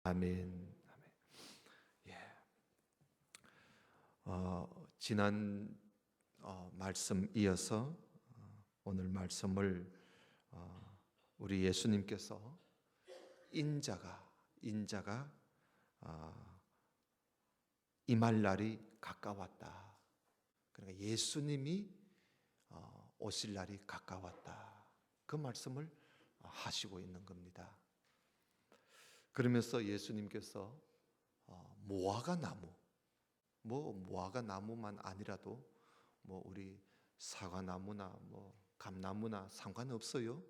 아멘. 아멘. 예. 지난 말씀 이어서 오늘 말씀을 우리 예수님께서 인자가 임할 날이 가까웠다. 그러니까 예수님이 오실 날이 가까웠다. 그 말씀을 하시고 있는 겁니다. 그러면서 예수님께서 무화과 나무, 무화과 나무만 아니라도 우리 사과나무나 감나무나 상관없어요.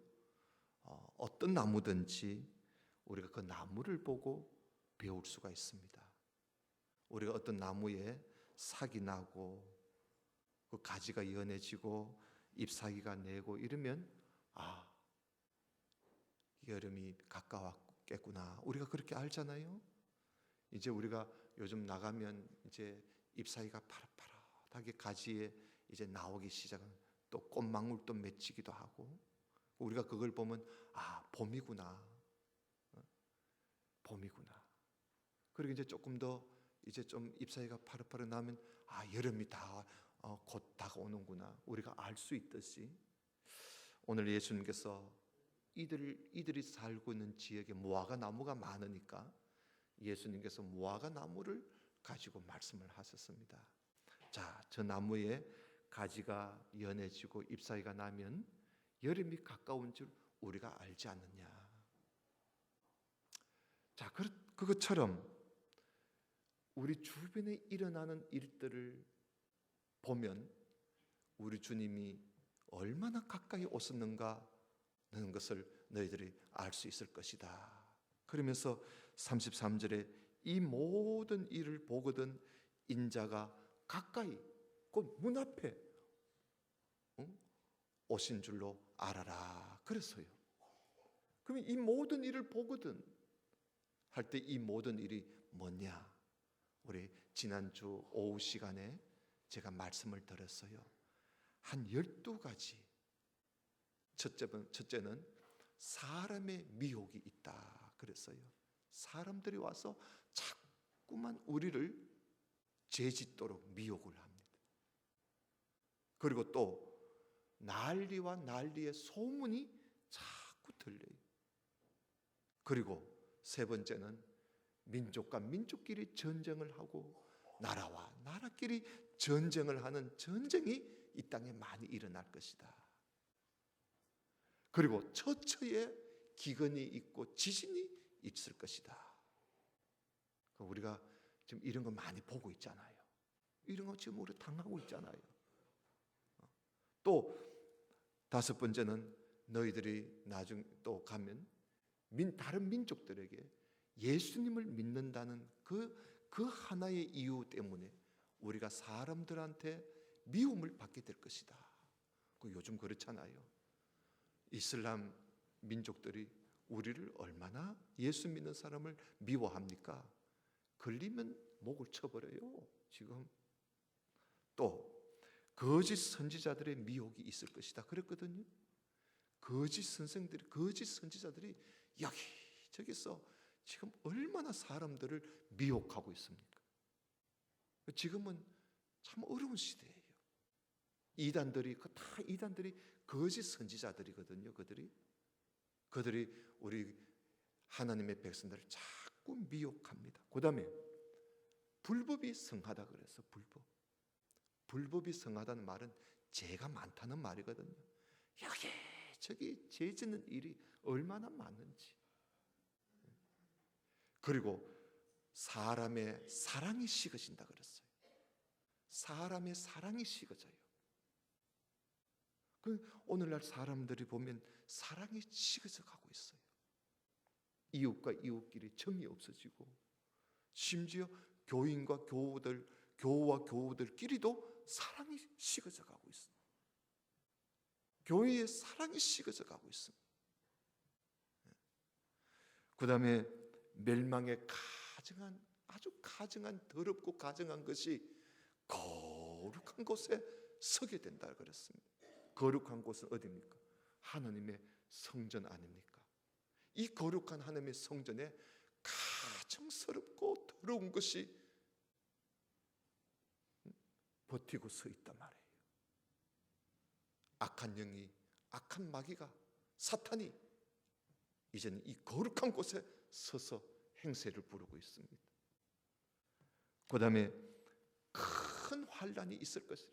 어떤 나무든지 우리가 그 나무를 보고 배울 수가 있습니다. 우리가 어떤 나무에 삭이 나고 그 가지가 연해지고 잎사귀가 내고 이러면 여름이 가까웠겠구나. 우리가 그렇게 알잖아요. 이제 우리가 요즘 나가면 이제 잎사귀가 파릇파릇하게 가지에 이제 나오기 시작한, 또 꽃망울도 맺히기도 하고, 우리가 그걸 보면 봄이구나. 봄이구나. 그리고 이제 조금 더 이제 좀 잎사귀가 파릇파릇 나면 여름이 곧 다가오는구나. 우리가 알 수 있듯이 오늘 예수님께서 이들이 살고 있는 지역에 무화과 나무가 많으니까 예수님께서 무화과 나무를 가지고 말씀을 하셨습니다. 자, 저 나무에 가지가 연해지고 잎사귀가 나면 여름이 가까운 줄 우리가 알지 않느냐. 자, 그것처럼 우리 주변에 일어나는 일들을 보면 우리 주님이 얼마나 가까이 오셨는가 하는 것을 너희들이 알 수 있을 것이다. 그러면서 33절에 이 모든 일을 보거든 인자가 가까이 곧 문 앞에 오신 줄로 알아라. 그랬어요. 그러면 이 모든 일을 보거든 할 때 이 모든 일이 뭐냐? 우리 지난주 오후 시간에 제가 말씀을 드렸어요. 한 12가지. 첫째는 사람의 미혹이 있다 그랬어요. 사람들이 와서 자꾸만 우리를 죄짓도록 미혹을 합니다. 그리고 또 난리와 난리의 소문이 자꾸 들려요. 그리고 세 번째는 민족과 민족끼리 전쟁을 하고 나라와 나라끼리 전쟁을 하는 전쟁이 이 땅에 많이 일어날 것이다. 그리고 처처에 기근이 있고 지진이 있을 것이다. 우리가 지금 이런 거 많이 보고 있잖아요. 이런 거 지금 우리 당하고 있잖아요. 또 다섯 번째는 너희들이 나중 또 가면 다른 민족들에게 예수님을 믿는다는 그 하나의 이유 때문에 우리가 사람들한테 미움을 받게 될 것이다. 요즘 그렇잖아요. 이슬람 민족들이 우리를 얼마나 예수 믿는 사람을 미워합니까? 걸리면 목을 쳐버려요. 지금 또 거짓 선지자들의 미혹이 있을 것이다 그랬거든요. 거짓 선생들이, 거짓 선지자들이 여기저기서 지금 얼마나 사람들을 미혹하고 있습니까? 지금은 참 어려운 시대예요. 이단들이 거짓 선지자들이거든요. 그들이 우리 하나님의 백성들을 자꾸 미혹합니다. 그다음에 불법이 성하다 그래서 불법이 성하다는 말은 죄가 많다는 말이거든요. 여기저기 죄 짓는 일이 얼마나 많은지. 그리고 사람의 사랑이 식어진다 그랬어요. 사람의 사랑이 식어져요. 오늘날 사람들이 보면 사랑이 식어져 가고 있어요. 이웃과 이웃끼리 정이 없어지고, 심지어 교인과 교우와 교우들끼리도 사랑이 식어져 가고 있어요. 교회의 사랑이 식어져 가고 있습니다. 그 다음에 멸망에 아주 가증한 더럽고 가증한 것이 거룩한 곳에 서게 된다 그랬습니다. 거룩한 곳은 어디입니까? 하나님의 성전 아닙니까? 이 거룩한 하나님의 성전에 가증한 가증스럽고 더러운 것이 버티고 서 있단 말이에요. 악한 영이, 악한 마귀가, 사탄이 이제는 이 거룩한 곳에 서서 행세를 부르고 있습니다. 그 다음에 큰 환란이 있을 것이라.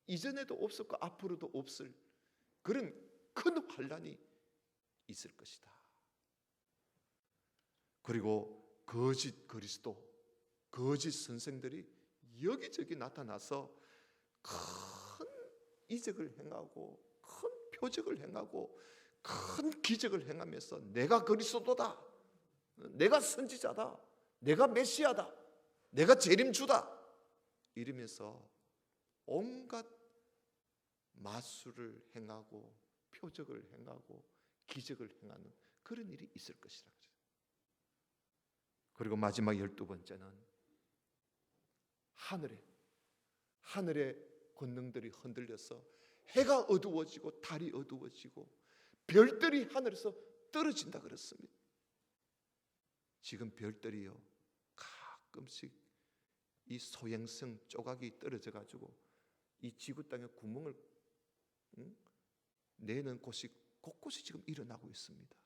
이전에도 없었고 앞으로도 없을 그런 큰 환란이 있을 것이다. 그리고 거짓 그리스도, 거짓 선생들이 여기저기 나타나서 큰 이적을 행하고 큰 표적을 행하고 큰 기적을 행하면서 내가 그리스도다, 내가 선지자다, 내가 메시아다, 내가 재림주다 이러면서 온갖 마술을 행하고 표적을 행하고 기적을 행하는 그런 일이 있을 것이라. 그리고 마지막 12번째는 하늘의 권능들이 흔들려서 해가 어두워지고 달이 어두워지고 별들이 하늘에서 떨어진다 그랬습니다. 지금 별들이요 가끔씩 이 소행성 조각이 떨어져 가지고 이 지구 땅에 구멍을 내는 곳이 곳곳이 지금 일어나고 있습니다.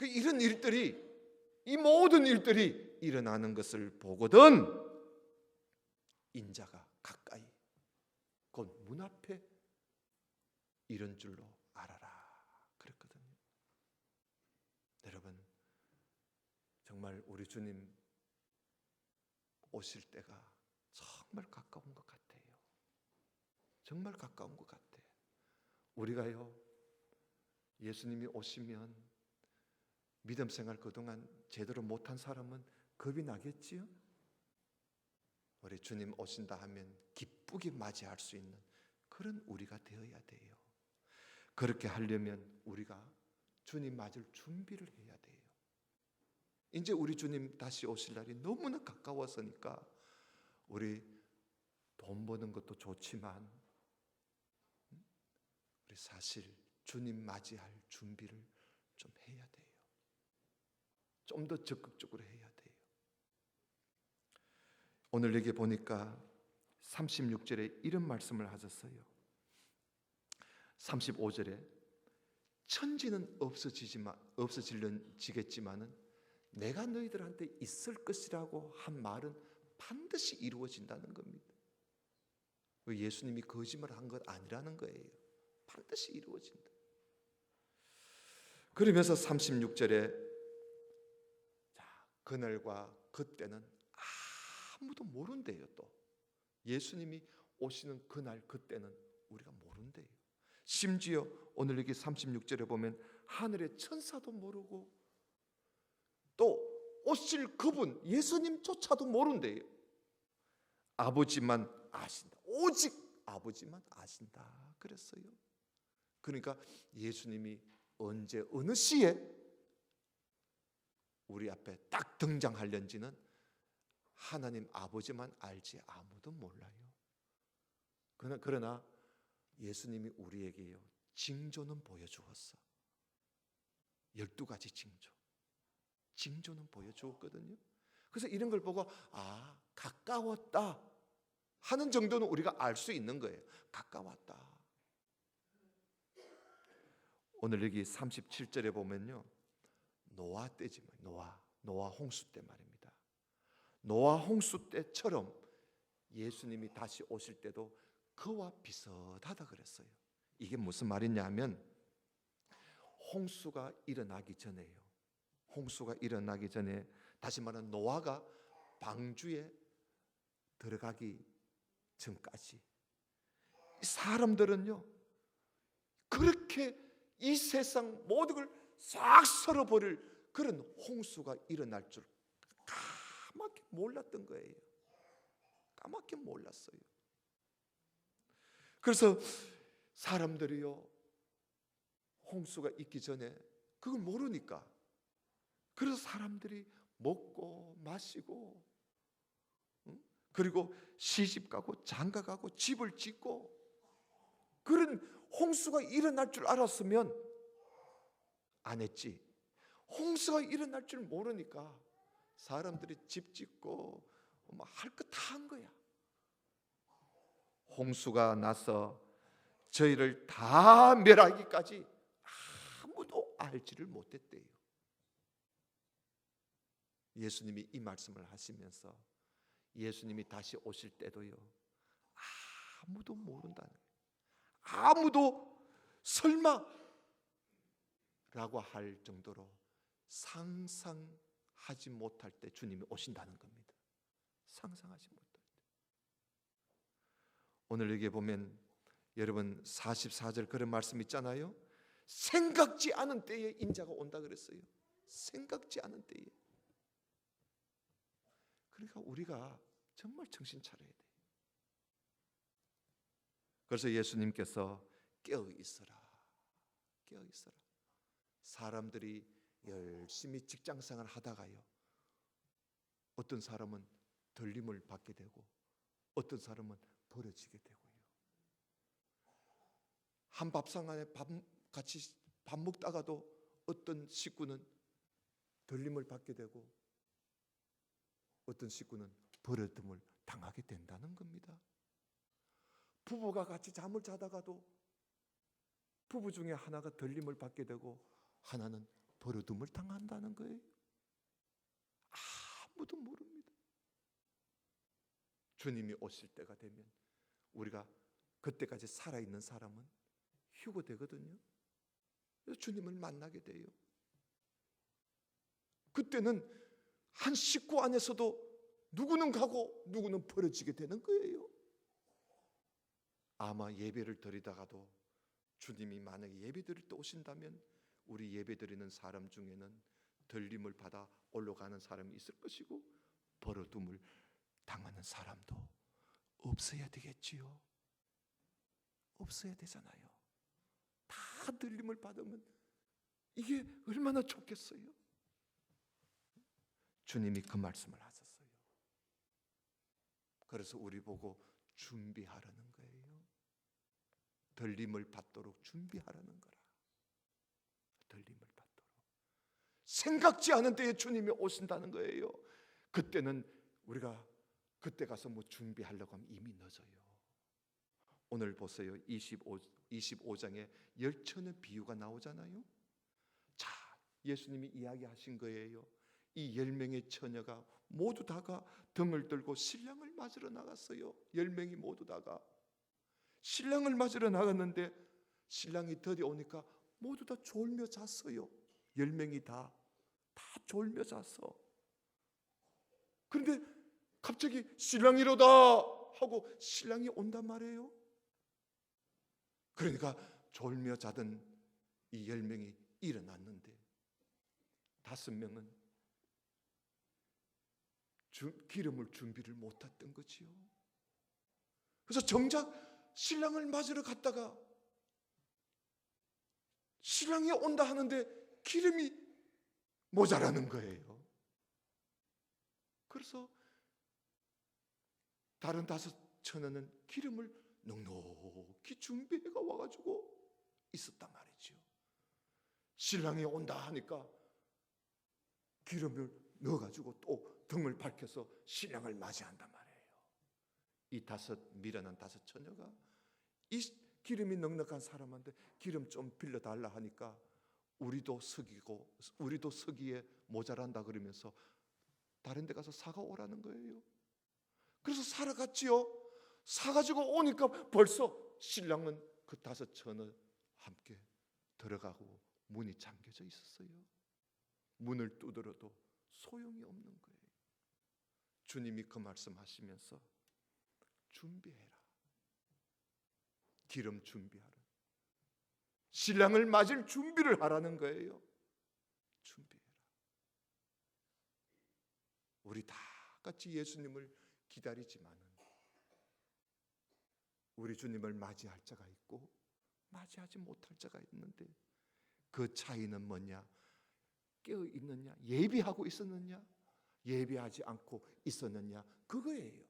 이런 일들이, 이 모든 일들이 일어나는 것을 보거든 인자가 가까이 곧 문 앞에 이런 줄로 알아라 그랬거든요. 여러분, 정말 우리 주님 오실 때가 정말 가까운 것 같아요. 정말 가까운 것 같아요. 우리가요 예수님이 오시면 믿음 생활 그동안 제대로 못한 사람은 겁이 나겠지요? 우리 주님 오신다 하면 기쁘게 맞이할 수 있는 그런 우리가 되어야 돼요. 그렇게 하려면 우리가 주님 맞을 준비를 해야 돼요. 이제 우리 주님 다시 오실 날이 너무나 가까워서니까 우리 돈 버는 것도 좋지만 우리 사실 주님 맞이할 준비를 좀 해야 돼요. 좀 더 적극적으로 해야 돼요. 오늘 여기 보니까 36절에 이런 말씀을 하셨어요. 35절에 천지는 없어지겠지만은 내가 너희들한테 있을 것이라고 한 말은 반드시 이루어진다는 겁니다. 예수님이 거짓말을 한 것 아니라는 거예요. 반드시 이루어진다. 그러면서 36절에 그날과 그때는 아무도 모른대요. 또 예수님이 오시는 그날 그때는 우리가 모른대요. 심지어 오늘 여기 36절에 보면 하늘의 천사도 모르고 또 오실 그분 예수님조차도 모른대요. 아버지만 아신다. 오직 아버지만 아신다 그랬어요. 그러니까 예수님이 언제 어느 시에 우리 앞에 딱 등장하려는지는 하나님 아버지만 알지 아무도 몰라요. 그러나 예수님이 우리에게요 징조는 보여주었어. 12가지 징조는 보여주었거든요. 그래서 이런 걸 보고 가까웠다 하는 정도는 우리가 알 수 있는 거예요. 가까웠다. 오늘 여기 37절에 보면요 노아 때지만 노아 홍수 때 말입니다. 노아 홍수 때처럼 예수님이 다시 오실 때도 그와 비슷하다 그랬어요. 이게 무슨 말이냐면 홍수가 일어나기 전에요. 홍수가 일어나기 전에 다시 말하면 노아가 방주에 들어가기 전까지 사람들은요 그렇게 이 세상 모든 걸 싹 썰어버릴 그런 홍수가 일어날 줄 까맣게 몰랐던 거예요. 까맣게 몰랐어요. 그래서 사람들이요 홍수가 있기 전에 그걸 모르니까 그래서 사람들이 먹고 마시고 그리고 시집가고 장가가고 집을 짓고 그런 홍수가 일어날 줄 알았으면 안 했지. 홍수가 일어날 줄 모르니까 사람들이 집 짓고 할 거 다 한 거야. 홍수가 나서 저희를 다 멸하기까지 아무도 알지를 못했대요. 예수님이 이 말씀을 하시면서 예수님이 다시 오실 때도요, 아무도 모른다는 거예요. 아무도 설마 라고 할 정도로 상상하지 못할 때 주님이 오신다는 겁니다. 상상하지 못할 때. 오늘 여기에 보면 여러분 44절 그런 말씀 있잖아요. 생각지 않은 때에 인자가 온다 그랬어요. 생각지 않은 때에. 그러니까 우리가 정말 정신 차려야 돼요. 그래서 예수님께서 깨어 있어라. 깨어 있어라. 사람들이 열심히 직장생활 하다가요, 어떤 사람은 들림을 받게 되고 어떤 사람은 버려지게 되고요. 한 밥상 안에 같이 밥 먹다가도 어떤 식구는 들림을 받게 되고 어떤 식구는 버려짐을 당하게 된다는 겁니다. 부부가 같이 잠을 자다가도 부부 중에 하나가 들림을 받게 되고 하나는 버려둠을 당한다는 거예요. 아무도 모릅니다. 주님이 오실 때가 되면 우리가 그때까지 살아있는 사람은 휴거되거든요. 주님을 만나게 돼요. 그때는 한 식구 안에서도 누구는 가고 누구는 버려지게 되는 거예요. 아마 예배를 드리다가도 주님이 만약에 예배 드릴 때 오신다면 우리 예배 드리는 사람 중에는 들림을 받아 올라가는 사람이 있을 것이고 버려둠을 당하는 사람도 없어야 되겠지요. 없어야 되잖아요. 다 들림을 받으면 이게 얼마나 좋겠어요. 주님이 그 말씀을 하셨어요. 그래서 우리 보고 준비하라는 거예요. 들림을 받도록 준비하라는 거라. 들림을 받도록. 생각지 않은 때에 주님이 오신다는 거예요. 그때는 우리가 그때 가서 뭐 준비하려고 하면 이미 늦어요. 오늘 보세요. 25장에 열처녀 비유가 나오잖아요. 자, 예수님이 이야기하신 거예요. 이 10명의 처녀가 모두 다가 등을 들고 신랑을 맞으러 나갔어요. 10명이 모두 다가 신랑을 맞으러 나갔는데 신랑이 들여오니까 모두 다 졸며 잤어요. 10명이 다 졸며 잤어. 그런데 갑자기 신랑이로다 하고 신랑이 온단 말이에요. 그러니까 졸며 자던 이 10명이 일어났는데 5명은 기름을 준비를 못했던 거지요. 그래서 정작 신랑을 맞으러 갔다가 신랑이 온다 하는데 기름이 모자라는 거예요. 그래서 다른 5처녀는 기름을 넉넉히 준비해가 와가지고 있었단 말이죠. 신랑이 온다 하니까 기름을 넣어가지고 또 등을 밝혀서 신랑을 맞이한단 말이에요. 이 미련한 5처녀가 이 기름이 넉넉한 사람한테 기름 좀 빌려달라 하니까 우리도 서기에 모자란다 그러면서 다른 데 가서 사가 오라는 거예요. 그래서 사러 갔지요. 사가지고 오니까 벌써 신랑은 그 5처녀 함께 들어가고 문이 잠겨져 있었어요. 문을 두드려도 소용이 없는 거예요. 주님이 그 말씀하시면서 준비해라. 기름 준비하라. 신랑을 맞을 준비를 하라는 거예요. 준비해라. 우리 다 같이 예수님을 기다리지만은 우리 주님을 맞이할 자가 있고 맞이하지 못할 자가 있는데 그 차이는 뭐냐? 깨어 있느냐? 예비하고 있었느냐? 예비하지 않고 있었느냐? 그거예요.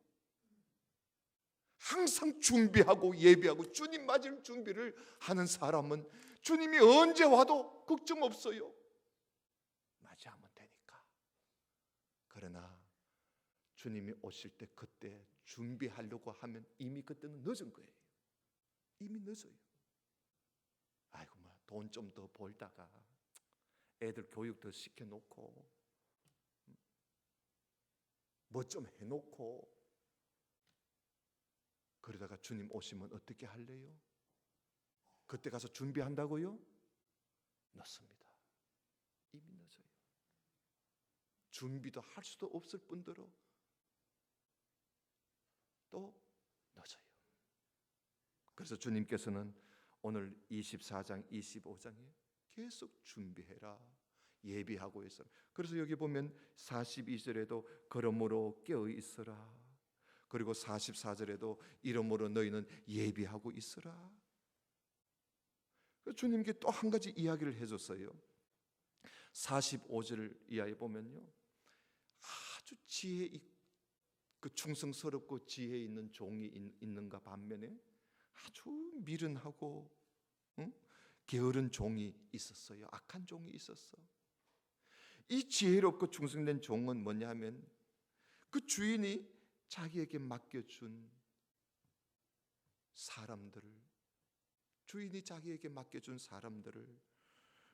항상 준비하고 예비하고 주님 맞을 준비를 하는 사람은 주님이 언제 와도 걱정 없어요. 주님이 오실 때 그때 준비하려고 하면 이미 그때는 늦은 거예요. 이미 늦어요. 아이고 돈 좀 더 벌다가 애들 교육 더 시켜놓고 뭐 좀 해놓고 그러다가 주님 오시면 어떻게 할래요? 그때 가서 준비한다고요? 늦습니다. 이미 늦어요. 준비도 할 수도 없을 뿐더러 또 늦어요. 그래서 주님께서는 오늘 24장 25장에 계속 준비해라, 예비하고 있어라. 그래서 여기 보면 42절에도 그러므로 깨어 있어라, 그리고 44절에도 이러므로 너희는 예비하고 있어라. 주님께 또 한 가지 이야기를 해줬어요. 45절 이하에 보면요, 아주 그 충성스럽고 지혜 있는 종이 있는가 반면에 아주 미련하고 게으른 종이 있었어요. 악한 종이 있었어. 이 지혜롭고 충성된 종은 뭐냐면 그 주인이 자기에게 맡겨준 사람들을, 주인이 자기에게 맡겨준 사람들을,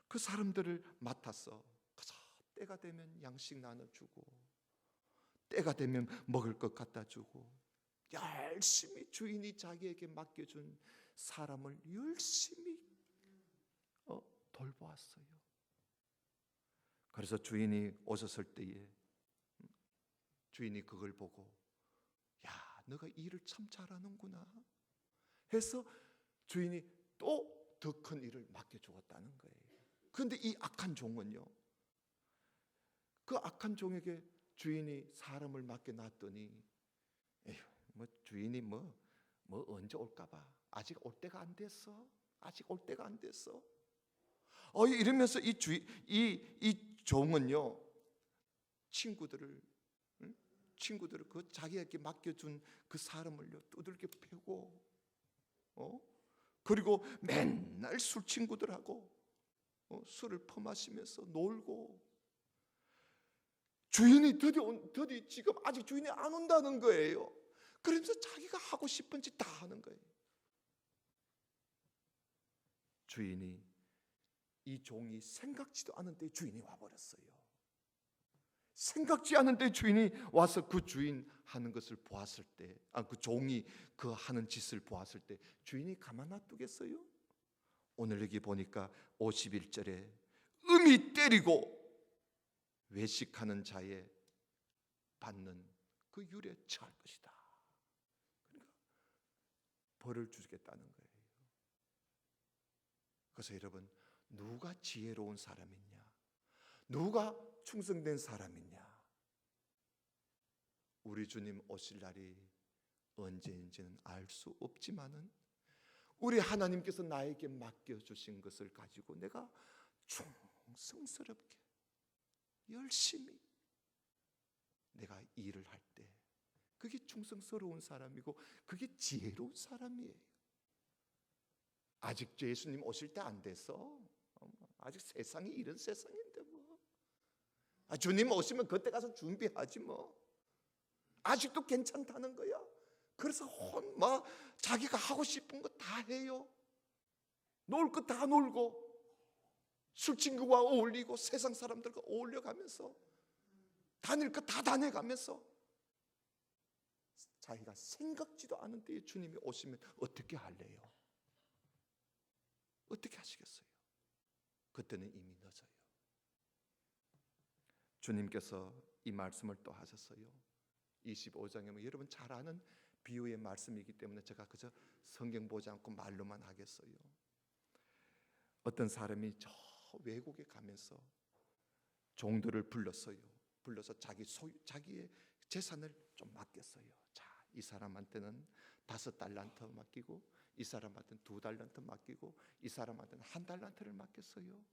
그 사람들을 맡아서 그저 때가 되면 양식 나눠주고 때가 되면 먹을 것 갖다 주고 열심히 주인이 자기에게 맡겨준 사람을 열심히 돌보았어요. 그래서 주인이 오셨을 때에 주인이 그걸 보고 야, 너가 일을 참 잘하는구나 해서 주인이 또 더 큰 일을 맡겨주었다는 거예요. 그런데 이 악한 종은요, 그 악한 종에게 주인이 사람을 맡겨놨더니 에휴, 뭐 주인이 뭐 언제 올까봐, 아직 올 때가 안 됐어, 아직 올 때가 안 됐어. 이러면서 이 종은요, 친구들을 그 자기에게 맡겨준 그 사람을요 두들겨 패고, 그리고 맨날 술 친구들하고 술을 퍼마시면서 놀고, 주인이 드디어 지금 아직 주인이 안 온다는 거예요. 그러면서 자기가 하고 싶은 짓 다 하는 거예요. 주인이, 이 종이 생각지도 않은 때 주인이 와버렸어요. 생각지 않은 때 주인이 와서 그 주인 하는 것을 보았을 때, 그 종이 그 하는 짓을 보았을 때 주인이 가만 놔두겠어요? 오늘 여기 보니까 51절에 음이 때리고 외식하는 자의 받는 그 율에 처할 것이다. 그러니까 벌을 주겠다는 거예요. 그래서 여러분, 누가 지혜로운 사람이냐, 누가 충성된 사람이냐, 우리 주님 오실 날이 언제인지는 알 수 없지만은 우리 하나님께서 나에게 맡겨주신 것을 가지고 내가 충성스럽게 열심히 내가 일을 할 때, 그게 충성스러운 사람이고 그게 지혜로운 사람이에요. 아직 예수님 오실 때 안 됐어. 아직 세상이 이런 세상인데 뭐. 주님 오시면 그때 가서 준비하지 뭐. 아직도 괜찮다는 거야. 그래서 자기가 하고 싶은 거 다 해요. 놀 거 다 놀고, 술 친구와 어울리고 세상 사람들과 어울려가면서 다닐 거 다 다녀가면서 자기가 생각지도 않은 때에 주님이 오시면 어떻게 할래요? 어떻게 하시겠어요? 그때는 이미 늦어요. 주님께서 이 말씀을 또 하셨어요. 25장에 여러분 잘 아는 비유의 말씀이기 때문에 제가 그저 성경 보지 않고 말로만 하겠어요. 어떤 사람이 저 외국에 가면서 종들을 불렀어요. 불러서 자기의 재산을 좀 맡겼어요. 자, 이 사람한테는 5달란트 맡기고, 이 사람한테는 2달란트 맡기고, 이 사람한테는 1달란트를 맡겼어요.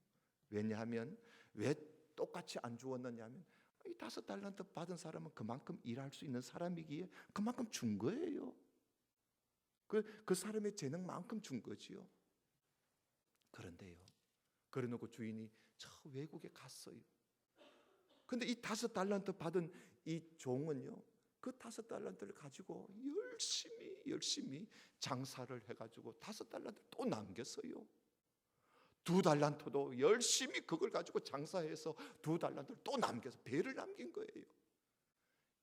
왜냐하면 왜 똑같이 안 주었느냐면 이 5달란트 받은 사람은 그만큼 일할 수 있는 사람이기에 그만큼 준 거예요. 그 사람의 재능만큼 준 거지요. 그런데요, 그래놓고 주인이 저 외국에 갔어요. 근데 이 5달란트 받은 이 종은요, 그 5달란트를 가지고 열심히 장사를 해가지고 5달란트 또 남겼어요. 2달란트도 열심히 그걸 가지고 장사해서 2달란트를 또 남겨서 배를 남긴 거예요.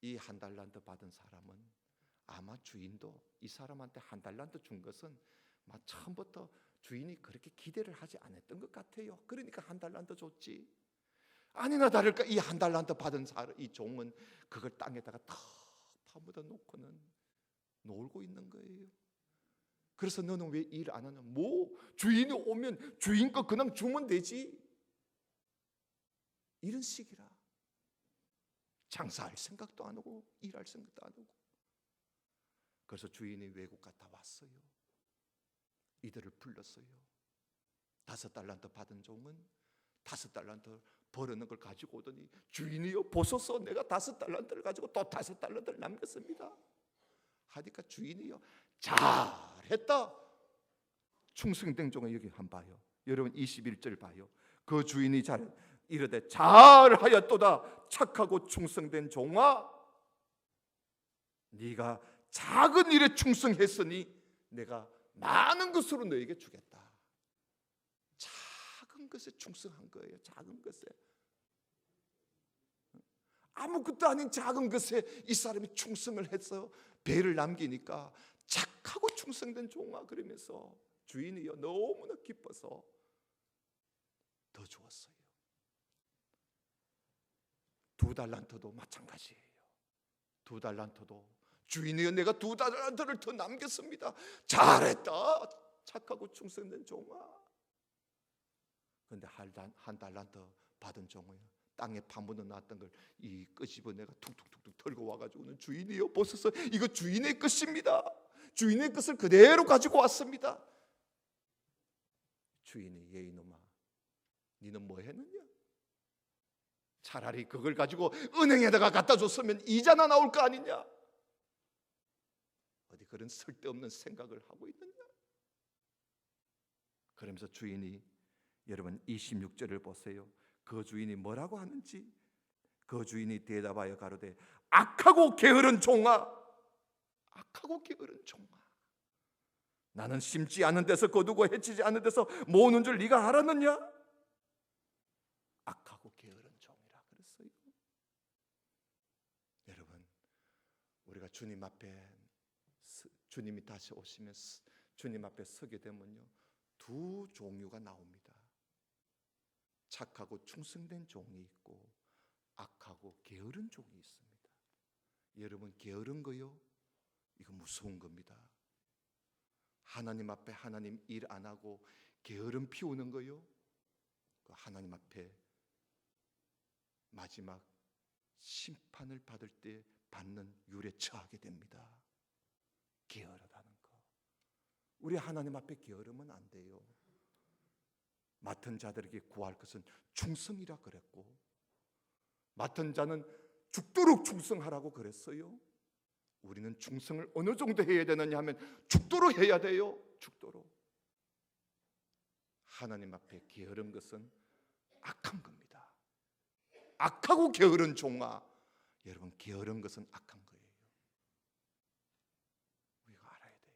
이 1달란트 받은 사람은 아마 주인도 이 사람한테 1달란트 준 것은 처음부터 주인이 그렇게 기대를 하지 않았던 것 같아요. 그러니까 1달란트 줬지. 아니나 다를까 이 1달란트 받은 이 종은 그걸 땅에다가 다 파묻어 놓고는 놀고 있는 거예요. 그래서 너는 왜 일 안 하냐? 뭐 주인이 오면 주인 거 그냥 주면 되지. 이런 식이라. 장사할 생각도 안 하고 일할 생각도 안 하고. 그래서 주인이 외국 갔다 왔어요. 이들을 불렀어요. 5달란트 받은 종은 5달란트 벌어놓은 걸 가지고 오더니 주인이요 보소서 내가 5달란트를 가지고 또 5달란트를 남겼습니다. 하니까 주인이요 잘했다. 충성된 종은 여기 한번 봐요. 여러분 21절 봐요. 그 주인이 이르되 잘하였도다. 착하고 충성된 종아, 네가 작은 일에 충성했으니 내가 많은 것으로 너에게 주겠다. 작은 것에 충성한 거예요. 작은 것에. 아무것도 아닌 작은 것에 이 사람이 충성을 해서 배를 남기니까 착하고 충성된 종아 그러면서 주인이요 너무나 기뻐서 더 주었어요. 2달란트도 마찬가지예요. 2달란트도 주인이요 내가 2달란트를 더 남겼습니다. 잘했다. 착하고 충성된 종아. 그런데 1달란트 받은 종은 땅에 파묻어 놨던 걸 이 끄집어 내가 툭툭툭툭 털고 와가지고는 주인이요 보소서 이거 주인의 것입니다. 주인의 것을 그대로 가지고 왔습니다. 주인이 얘 이놈아 니는 뭐 했느냐? 차라리 그걸 가지고 은행에다가 갖다 줬으면 이자나 나올 거 아니냐? 어디 그런 쓸데없는 생각을 하고 있느냐? 그러면서 주인이 여러분 26절을 보세요. 그 주인이 뭐라고 하는지. 그 주인이 대답하여 가로되 악하고 게으른 종아, 악하고 게으른 종아, 나는 심지 않은 데서 거두고 해치지 않은 데서 모으는 줄 네가 알았느냐? 악하고 게으른 종이라 그랬어요. 여러분 우리가 주님 앞에 주님이 다시 오시면 주님 앞에 서게 되면요 2 종류가 나옵니다. 착하고 충성된 종이 있고 악하고 게으른 종이 있습니다. 여러분 게으른 거요 이거 무서운 겁니다. 하나님 앞에 하나님 일 안 하고 게으름 피우는 거요 그 하나님 앞에 마지막 심판을 받을 때 받는 율에 처하게 됩니다. 게으르다는 거. 우리 하나님 앞에 게으르면 안 돼요. 맡은 자들에게 구할 것은 충성이라 그랬고 맡은 자는 죽도록 충성하라고 그랬어요. 우리는 충성을 어느 정도 해야 되느냐 하면 죽도록 해야 돼요. 죽도록. 하나님 앞에 게으른 것은 악한 겁니다. 악하고 게으른 종아, 여러분 게으른 것은 악한 거예요. 우리가 알아야 돼요.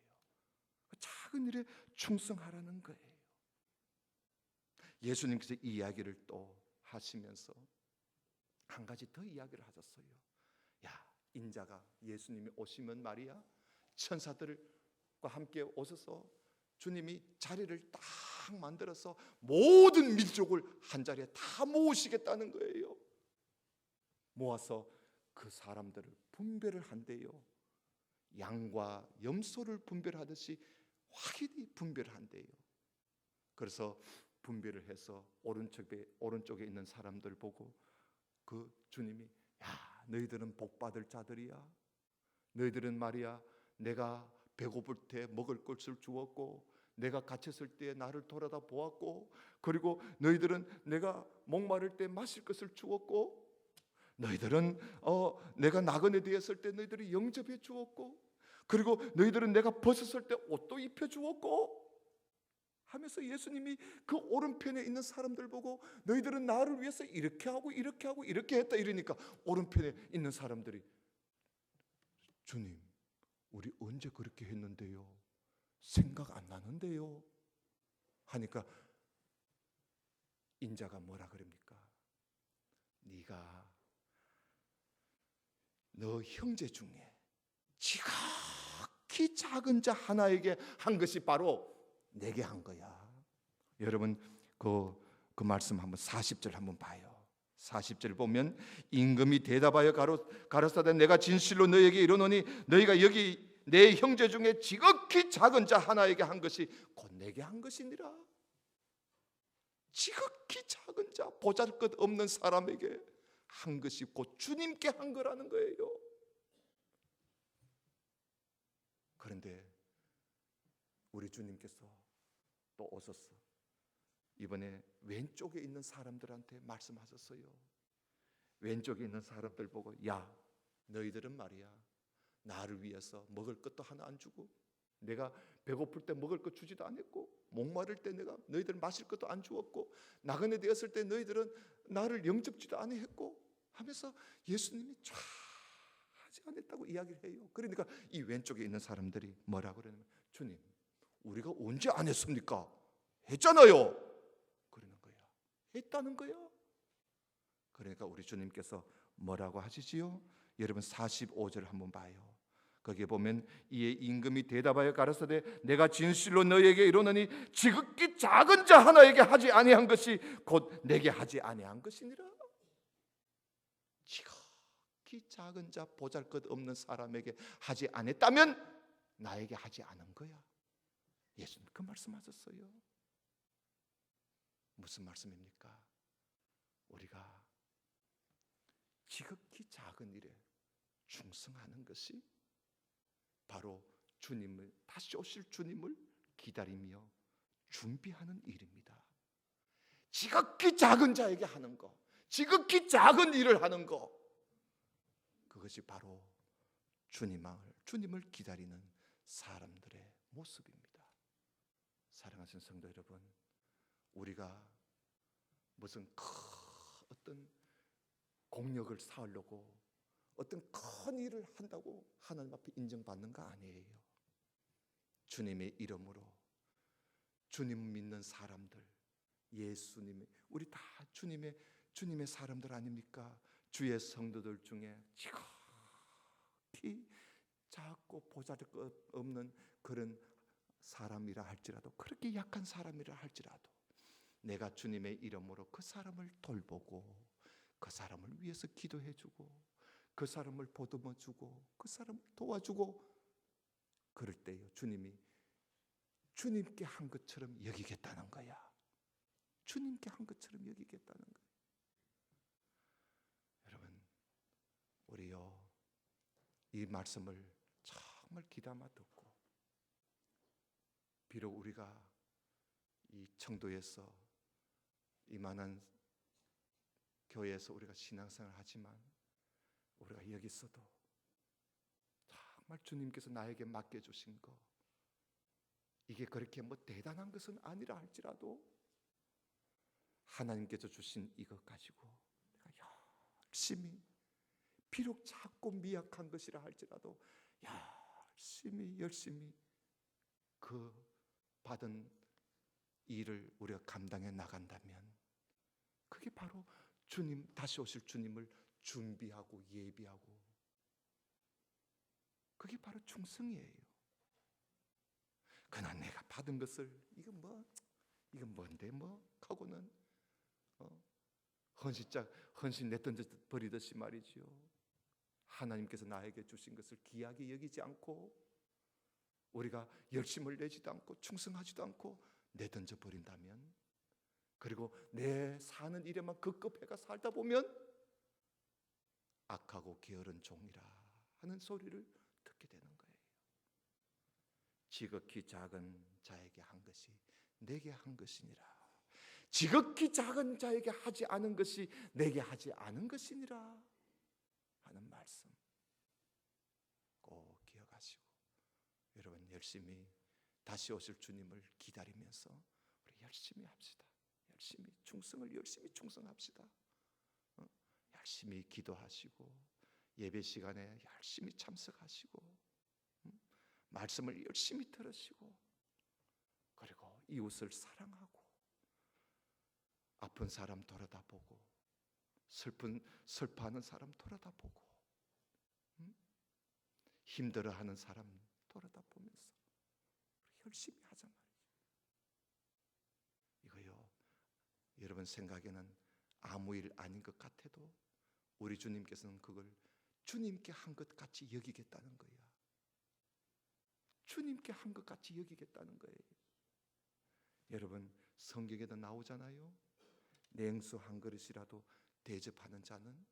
작은 일에 충성하라는 거예요. 예수님께서 이 이야기를 또 하시면서 한 가지 더 이야기를 하셨어요. 야, 인자가 예수님이 오시면 말이야 천사들과 함께 오셔서 주님이 자리를 딱 만들어서 모든 민족을 한 자리에 다 모으시겠다는 거예요. 모아서 그 사람들을 분별을 한대요. 양과 염소를 분별하듯이 확연히 분별한대요. 그래서 분별을 해서 오른쪽에 있는 사람들 보고 그 주님이 야 너희들은 복받을 자들이야. 너희들은 말이야 내가 배고플 때 먹을 것을 주었고 내가 갇혔을 때 나를 돌아다 보았고 그리고 너희들은 내가 목마를 때 마실 것을 주었고 너희들은 내가 나그네 되었을 때 너희들이 영접해 주었고 그리고 너희들은 내가 벗었을 때 옷도 입혀 주었고 하면서 예수님이 그 오른편에 있는 사람들 보고 너희들은 나를 위해서 이렇게 하고 이렇게 하고 이렇게 했다 이러니까 오른편에 있는 사람들이 주님, 우리 언제 그렇게 했는데요? 생각 안 나는데요? 하니까 인자가 뭐라 그럽니까? 네가 너 형제 중에 지극히 작은 자 하나에게 한 것이 바로 내게 한 거야. 여러분 그 말씀 한번 40절 한번 봐요. 40절 보면 임금이 대답하여 가로사대 내가 진실로 너에게 이르노니 너희가 여기 내 형제 중에 지극히 작은 자 하나에게 한 것이 곧 내게 한 것이니라. 지극히 작은 자, 보잘것없는 사람에게 한 것이 곧 주님께 한 거라는 거예요. 그런데 우리 주님께서 또 오셔서 이번에 왼쪽에 있는 사람들한테 말씀하셨어요. 왼쪽에 있는 사람들 보고, 야, 너희들은 말이야, 나를 위해서 먹을 것도 하나 안 주고, 내가 배고플 때 먹을 것 주지도 않았고, 목마를 때 내가 너희들 마실 것도 안 주었고, 나그네 되었을 때 너희들은 나를 영접지도 않았고 하면서 예수님이 쫙 하지 않았다고 이야기를 해요. 그러니까 이 왼쪽에 있는 사람들이 뭐라고 그러냐면, 주님, 우리가 언제 안 했습니까? 했잖아요. 그러는 거야. 했다는 거야. 그러니까 우리 주님께서 뭐라고 하시지요? 여러분 45절 한번 봐요. 거기에 보면 이에 임금이 대답하여 가라사대 내가 진실로 너에게 이르노니 지극히 작은 자 하나에게 하지 아니한 것이 곧 내게 하지 아니한 것이니라. 지극히 작은 자, 보잘것없는 사람에게 하지 않았다면 나에게 하지 않은 거야. 예수님 그 말씀하셨어요. 무슨 말씀입니까? 우리가 지극히 작은 일에 충성하는 것이 바로 주님을, 다시 오실 주님을 기다리며 준비하는 일입니다. 지극히 작은 자에게 하는 거, 지극히 작은 일을 하는 거, 그것이 바로 주님을 기다리는 사람들의 모습입니다. 사랑하시는 성도 여러분, 우리가 무슨 어떤 공력을 쌓으려고 어떤 큰 일을 한다고 하나님 앞에 인정받는 거 아니에요. 주님의 이름으로 주님 믿는 사람들, 예수님의, 우리 다 주님의 사람들 아닙니까? 주의 성도들 중에 지극히 작고 보잘것없는 그런 사람이라 할지라도, 그렇게 약한 사람이라 할지라도 내가 주님의 이름으로 그 사람을 돌보고 그 사람을 위해서 기도해주고 그 사람을 보듬어주고 그 사람을 도와주고 그럴 때요, 주님이 주님께 한 것처럼 여기겠다는 거야. 주님께 한 것처럼 여기겠다는 거야. 여러분, 우리요 이 말씀을 정말 귀담아 듣고, 비록 우리가 이 청도에서 이만한 교회에서 우리가 신앙생활을 하지만 우리가 여기서도 정말 주님께서 나에게 맡겨주신 거, 이게 그렇게 뭐 대단한 것은 아니라 할지라도 하나님께서 주신 이것 가지고 내가 열심히, 비록 작고 미약한 것이라 할지라도 열심히 그 받은 일을 우리가 감당해 나간다면 그게 바로 주님, 다시 오실 주님을 준비하고 예비하고, 그게 바로 충성이에요. 그러나 내가 받은 것을 이건 뭔데 하고는 헌신 내던져 버리듯이 말이지요. 하나님께서 나에게 주신 것을 귀하게 여기지 않고 우리가 열심을 내지도 않고 충성하지도 않고 내던져 버린다면, 그리고 내 사는 일에만 급급해가 살다 보면 악하고 게으른 종이라 하는 소리를 듣게 되는 거예요. 지극히 작은 자에게 한 것이 내게 한 것이니라. 지극히 작은 자에게 하지 않은 것이 내게 하지 않은 것이니라 하는 말씀 꼭 기억하시고, 여러분 열심히 다시 오실 주님을 기다리면서 우리 열심히 합시다. 열심히 충성합시다. 열심히 기도하시고 예배 시간에 열심히 참석하시고 말씀을 열심히 들으시고 그리고 이웃을 사랑하고 아픈 사람 돌아다보고 슬퍼하는 사람 돌아다보고 힘들어하는 사람 돌아다보면서 열심히 하자 말이죠. 이거요, 여러분 생각에는 아무 일 아닌 것 같아도 우리 주님께서는 그걸 주님께 한 것 같이 여기겠다는 거야. 주님께 한 것 같이 여기겠다는 거예요. 여러분 성경에도 나오잖아요. 냉수 한 그릇이라도 대접하는 자는,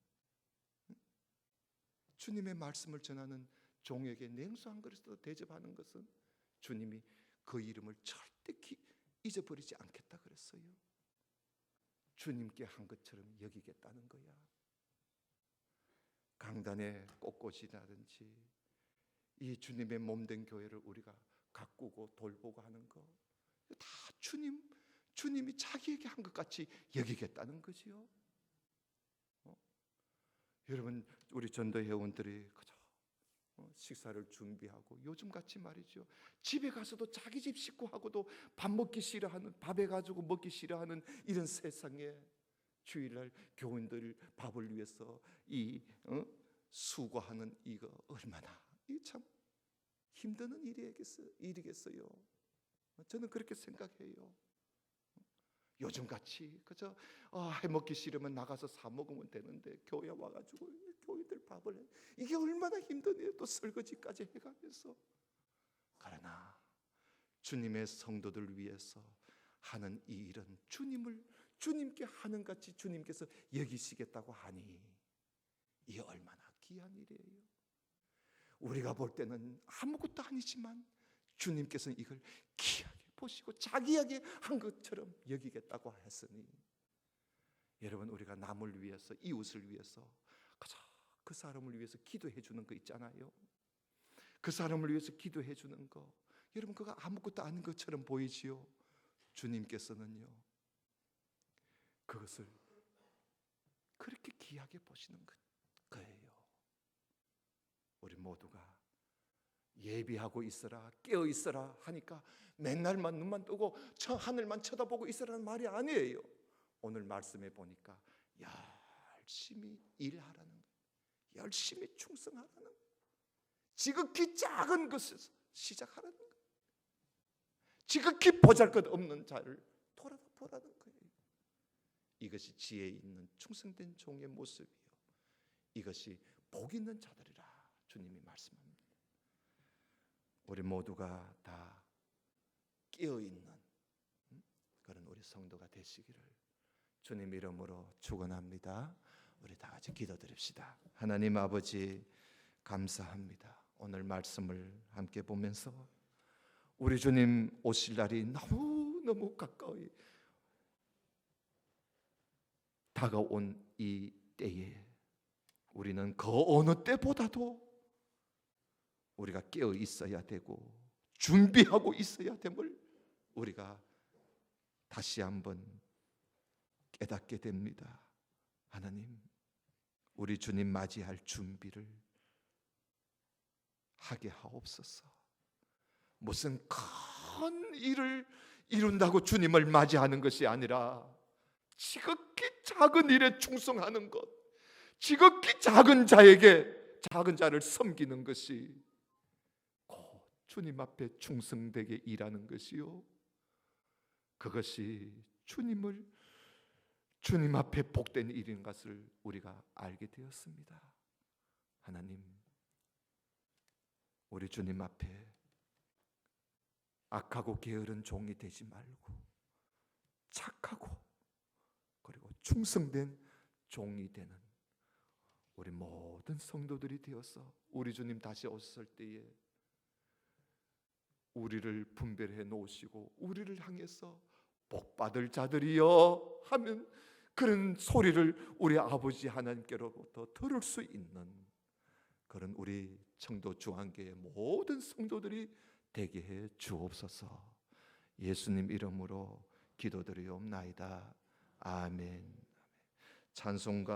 주님의 말씀을 전하는 종에게 냉수 한 그릇이라도 대접하는 것은 주님이 그 이름을 절대 잊어버리지 않겠다 그랬어요. 주님께 한 것처럼 여기겠다는 거야. 강단의 꽃꽂이라든지 이 주님의 몸된 교회를 우리가 가꾸고 돌보고 하는 거 다 주님이 자기에게 한 것 같이 여기겠다는 거지요. 여러분 우리 전도 회원들이 그저 식사를 준비하고 요즘같이 말이죠, 집에 가서도 자기 집 식구하고도 밥 먹기 싫어하는, 밥해 가지고 먹기 싫어하는 이런 세상에 주일날 교인들 밥을 위해서 수고하는 이거 얼마나 참 힘든 일이겠어요. 저는 그렇게 생각해요. 요즘같이 그저 해먹기 싫으면 나가서 사 먹으면 되는데 교회 와가지고 교인들 밥을 해, 이게 얼마나 힘드네요. 또 설거지까지 해가면서. 그러나 주님의 성도들 위해서 하는 이 일은 주님께 하는 같이 주님께서 여기시겠다고 하니 이게 얼마나 귀한 일이에요. 우리가 볼 때는 아무것도 아니지만 주님께서는 이걸 귀하게 보시고 자기에게 한 것처럼 여기겠다고 했으니, 여러분 우리가 남을 위해서, 이웃을 위해서 그 사람을 위해서 기도해 주는 거 있잖아요. 그 사람을 위해서 기도해 주는 거, 여러분 그거 아무것도 아닌 것처럼 보이지요. 주님께서는요 그것을 그렇게 귀하게 보시는 거예요. 우리 모두가 예비하고 있어라, 깨어 있어라 하니까 맨날만 눈만 뜨고 하늘만 쳐다보고 있으라는 말이 아니에요. 오늘 말씀에 보니까 열심히 일하라는 거예요. 열심히 충성하라는 거예요. 지극히 작은 것에서 시작하라는 거예요. 지극히 보잘것없는 자를 돌아보라는 거예요. 이것이 지혜 있는 충성된 종의 모습이요, 이것이 복 있는 자들이라 주님이 말씀합니다. 우리 모두가 다 깨어있는 그런 우리 성도가 되시기를 주님 이름으로 축원합니다. 우리 다 같이 기도드립시다. 하나님 아버지 감사합니다. 오늘 말씀을 함께 보면서 우리 주님 오실 날이 너무너무 가까이 다가온 이 때에 우리는 그 어느 때보다도 우리가 깨어 있어야 되고 준비하고 있어야 됨을 우리가 다시 한번 깨닫게 됩니다. 하나님, 우리 주님 맞이할 준비를 하게 하옵소서. 무슨 큰 일을 이룬다고 주님을 맞이하는 것이 아니라 지극히 작은 일에 충성하는 것, 지극히 작은 자를 섬기는 것이 곧 주님 앞에 충성되게 일하는 것이요, 그것이 주님 앞에 복된 일인 것을 우리가 알게 되었습니다. 하나님, 우리 주님 앞에 악하고 게으른 종이 되지 말고 착하고 그리고 충성된 종이 되는 우리 모든 성도들이 되어서 우리 주님 다시 오셨을 때에 우리를 분별해 놓으시고 우리를 향해서 복받을 자들이여 하면 그런 소리를 우리 아버지 하나님께로부터 들을 수 있는 그런 우리 청도 중앙교회 모든 성도들이 되게 해 주옵소서. 예수님 이름으로 기도드리옵나이다. 아멘. 찬송가